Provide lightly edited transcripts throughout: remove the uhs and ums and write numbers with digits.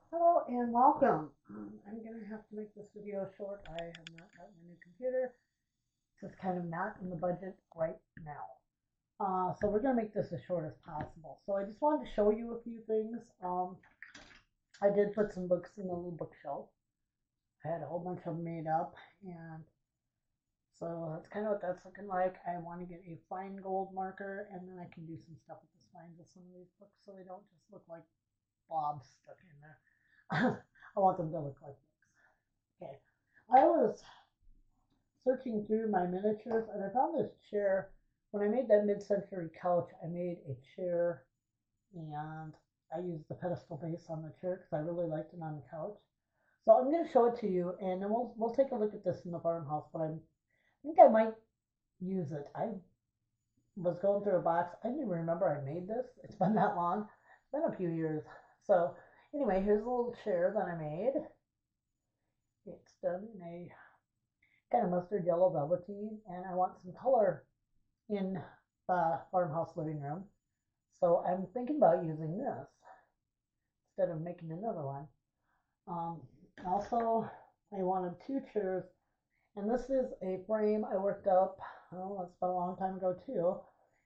Hello and welcome. I'm going to have to make this video short. I have not gotten a new computer. It's just kind of not in the budget right now. So we're going to make this as short as possible. So I just wanted to show you a few things. I did put some books in the little bookshelf. I had a whole bunch of them made up, and so that's kind of what that's looking like. I want to get a fine gold marker, and then I can do some stuff with the spines of some of these books so they don't just look like blobs stuck in there. I want them to look like books. Okay. I was searching through my miniatures and I found this chair. When I made that mid-century couch, I made a chair and I used the pedestal base on the chair because I really liked it on the couch. So I'm going to show it to you, and then we'll take a look at this in the farmhouse. But I think I might use it. I was going through a box. I didn't even remember I made this. It's been that long. It's been a few years. So anyway, here's a little chair that I made. It's done in a kind of mustard yellow velveteen, and I want some color in the farmhouse living room. So I'm thinking about using this instead of making another one. Um, Also, I wanted two chairs, and this is a frame I worked up, oh, it's been a long time ago too,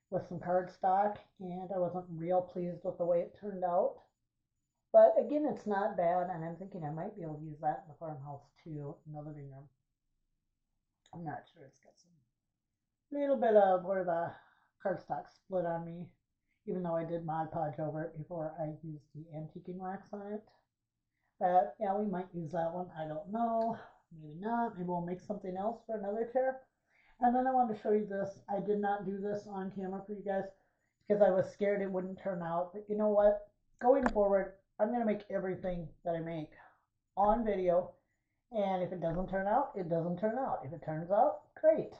with some cardstock, and I wasn't real pleased with the way it turned out. But again, it's not bad, and I'm thinking I might be able to use that in the farmhouse too, in the living room. I'm not sure. It's got some little bit of where the cardstock split on me, even though I did Mod Podge over it before I used the antiquing wax on it. But yeah, we might use that one. I don't know. Maybe not. Maybe we'll make something else for another chair. And then I wanted to show you this. I did not do this on camera for you guys because I was scared it wouldn't turn out. But you know what? Going forward, I'm going to make everything that I make on video. And if it doesn't turn out, it doesn't turn out. If it turns out, great.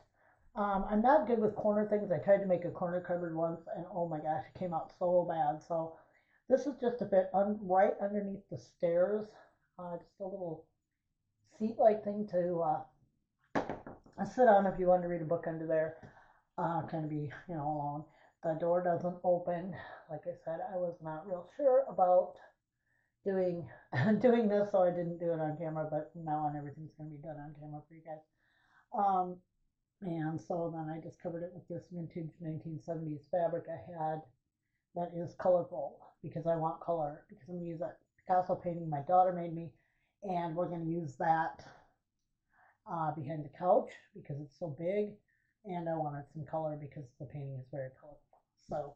I'm not good with corner things. I tried to make a corner cupboard once, and oh my gosh, it came out so bad. So this is just a bit right underneath the stairs, just a little seat-like thing to sit on if you want to read a book under there. Kind of be, alone. The door doesn't open. Like I said, I was not real sure about doing doing this, so I didn't do it on camera. But now on everything's going to be done on camera for you guys. Um, And so then I just covered it with this vintage 1970s fabric I had that is colorful because I want color, because I'm going to use that Picasso painting my daughter made me, and we're going to use that behind the couch because it's so big, and I wanted some color because the painting is very colorful. So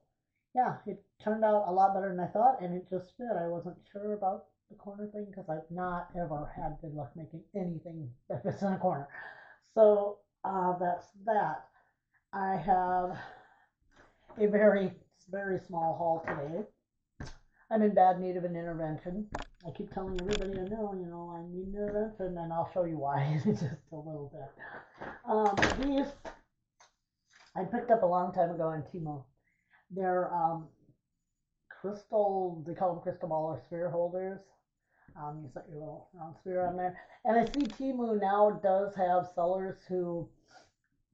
yeah, it turned out a lot better than I thought, and it just fit. I wasn't sure about the corner thing because I've not ever had good luck making anything that fits in a corner. So that's that. I have a very small haul today. I'm in bad need of an intervention. I keep telling everybody I know, I need an intervention, and I'll show you why in just a little bit. These I picked up a long time ago on Timo. They're crystal, they call them crystal ball or sphere holders. You set your little round sphere on there. And I see Temu now does have sellers who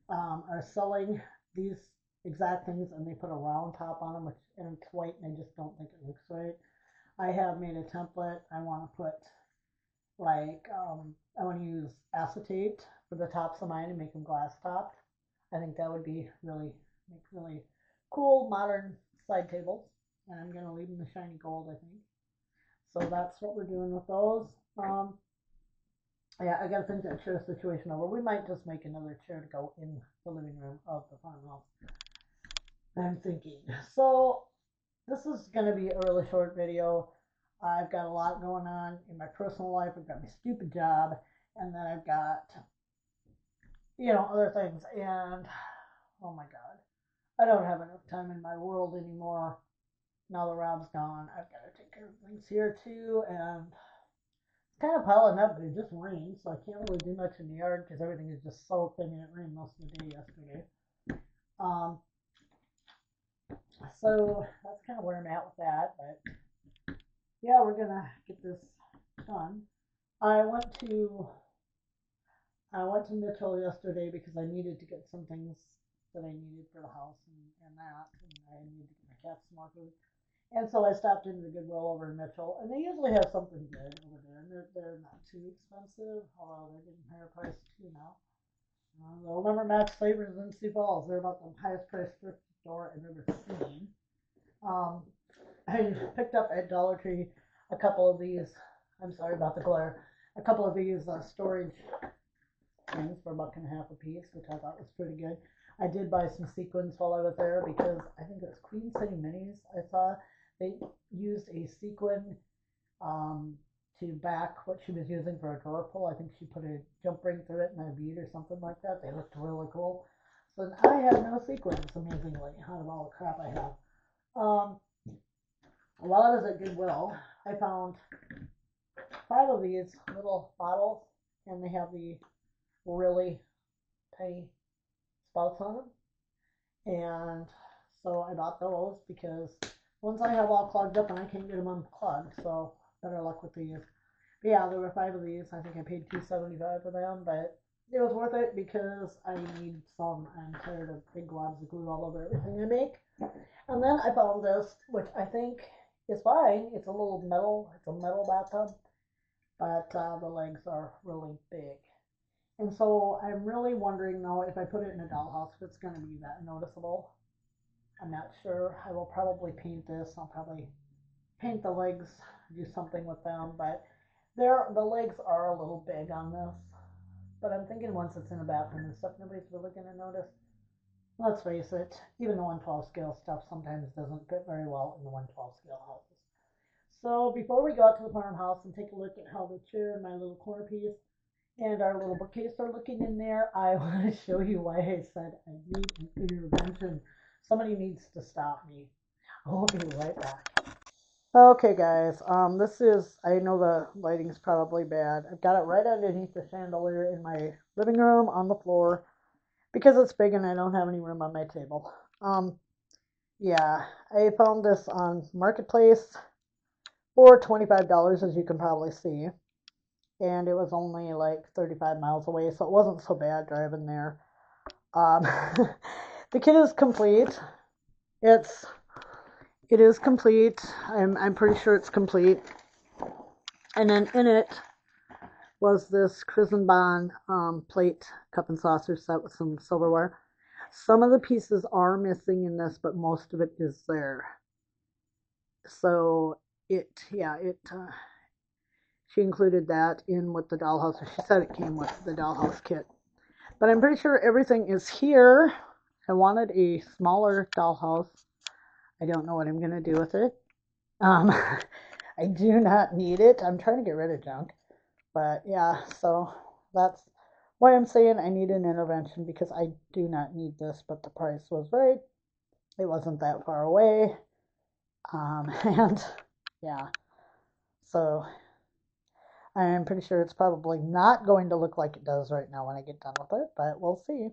are selling these exact things, and they put a round top on them, which and it's white, and I just don't think it looks right. I have made a template. I want to put I want to use acetate for the tops of mine and make them glass topped. I think that would be make really cool modern side tables, and I'm gonna leave them the shiny gold, I think. So that's what we're doing with those. Um, yeah, I gotta think that chair situation over. We might just make another chair to go in the living room of the farmhouse. I'm thinking. So this is gonna be a really short video. I've got a lot going on in my personal life. I've got my stupid job, and then I've got other things. And oh my god, I don't have enough time in my world anymore. Now that Rob's gone, I've got to take care of things here too, and it's kind of piling up, but it just rained, so I can't really do much in the yard because everything is just soaked. I mean, it rained most of the day yesterday. Um, so that's kind of where I'm at with that. But yeah, we're gonna get this done. I went to I went to Mitchell yesterday because I needed to get some things that I needed for the house and that, and I needed to get my cats some more food. And so I stopped into the Goodwill over in Mitchell, and they usually have something good over there, and they're not too expensive, although they're getting higher prices too now. They'll never match Flavors in Sioux Falls. They're about the highest priced thrift store I've ever seen. Um, I picked up at Dollar Tree a couple of these. I'm sorry about the glare. A couple of these storage things for $1.50 a piece, which I thought was pretty good. I did buy some sequins while I was there because I think it was Queen City Minis. I saw they used a sequin to back what she was using for a drawer pull. I think she put a jump ring through it and a bead or something like that. They looked really cool. So I have no sequins, amazingly, out of all the crap I have. Um, while I was at Goodwill, I found 5 of these little bottles, and they have the really tiny spouts on them. And so I bought those because once I have all clogged up and I can't get them unclogged, so better luck with these. But yeah, there were 5 of these. I think I paid $2.75 for them, but it was worth it because I need some. I'm tired of big globs of glue all over everything I make. And then I found this, which I think is fine. It's a little metal. It's a metal bathtub, but the legs are really big. And so I'm really wondering though if I put it in a dollhouse if it's going to be that noticeable. I'm not sure. I will probably paint this. I'll probably paint the legs, do something with them, but the legs are a little big on this. But I'm thinking once it's in a bathroom and stuff, nobody's really going to notice. Let's face it, even the 112 scale stuff sometimes doesn't fit very well in the 112 scale houses. So before we go out to the farmhouse and take a look at how the chair and my little corner piece and our little bookcase are looking in there, I want to show you why I said I need an intervention. Somebody needs to stop me. I'll be right back. Okay, guys, this is, I know the lighting's probably bad. I've got it right underneath the chandelier in my living room on the floor because it's big and I don't have any room on my table. Yeah, I found this on Marketplace for $25, as you can probably see. And it was only like 35 miles away, so it wasn't so bad driving there. Um, the kit is complete. It is complete. I'm pretty sure it's complete. And then in it was this Krisenbahn plate cup and saucer set with some silverware. Some of the pieces are missing in this, but most of it is there. So she included that in with the dollhouse. She said it came with the dollhouse kit. But I'm pretty sure everything is here. I wanted a smaller dollhouse. I don't know what I'm going to do with it. I do not need it. I'm trying to get rid of junk. But yeah, so that's why I'm saying I need an intervention because I do not need this, but the price was right. It wasn't that far away. And yeah, so I'm pretty sure it's probably not going to look like it does right now when I get done with it, but we'll see.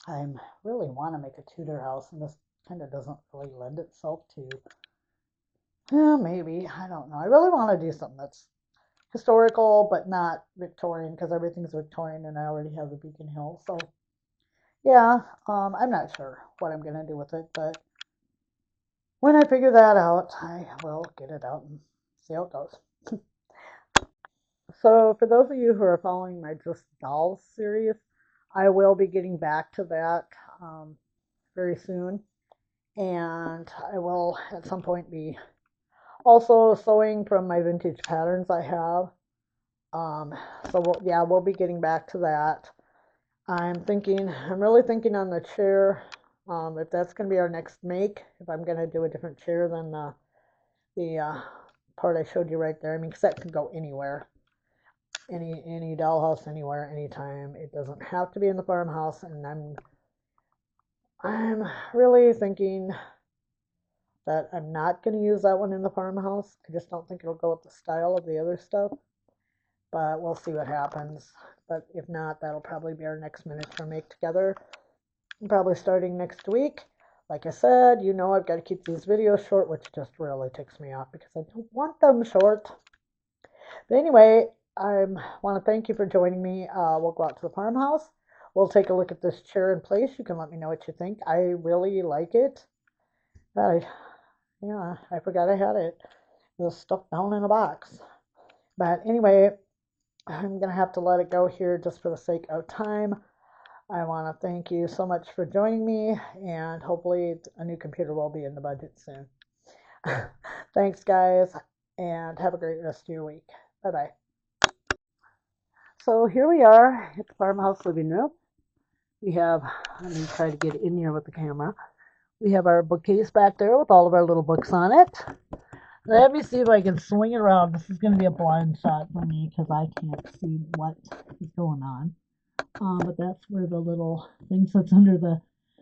I really want to make a Tudor house, and this kind of doesn't really lend itself to. Yeah, maybe. I don't know. I really want to do something that's historical, but not Victorian, because everything's Victorian, and I already have the Beacon Hill. So, yeah, I'm not sure what I'm going to do with it, but when I figure that out, I will get it out and see how it goes. So, for those of you who are following my Just Dolls series, I will be getting back to that very soon. And I will at some point be also sewing from my vintage patterns I have. So we'll be getting back to that. I'm really thinking on the chair, if that's going to be our next make, if I'm going to do a different chair than the part I showed you right there. I mean, because that can go anywhere. Any dollhouse, anywhere, anytime. It doesn't have to be in the farmhouse, and I'm really thinking that I'm not going to use that one in the farmhouse. I just don't think it'll go with the style of the other stuff, but we'll see what happens. But if not, that'll probably be our next miniature make together, probably starting next week. Like I said, I've got to keep these videos short, which just really ticks me off because I don't want them short. But anyway, I want to thank you for joining me. We'll go out to the farmhouse. We'll take a look at this chair in place. You can let me know what you think. I really like it. Yeah, I forgot I had it. It was stuffed down in a box. But anyway, I'm going to have to let it go here just for the sake of time. I want to thank you so much for joining me, and hopefully a new computer will be in the budget soon. Thanks, guys, and have a great rest of your week. Bye bye. So here we are at the farmhouse living room. We have, let me try to get in here with the camera. We have our bookcase back there with all of our little books on it. Let me see if I can swing it around. This is going to be a blind shot for me because I can't see what is going on. But that's where the little thing sits under the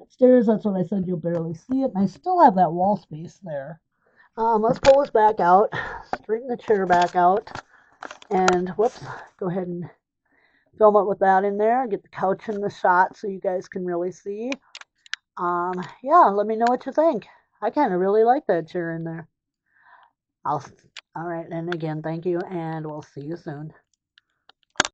stairs. That's what I said, you'll barely see it. And I still have that wall space there. Let's pull this back out, straighten the chair back out, and whoops, go ahead and film it with that in there. Get the couch in the shot so you guys can really see. Yeah, let me know what you think. I kind of really like that chair in there. All right, and again, thank you, and we'll see you soon.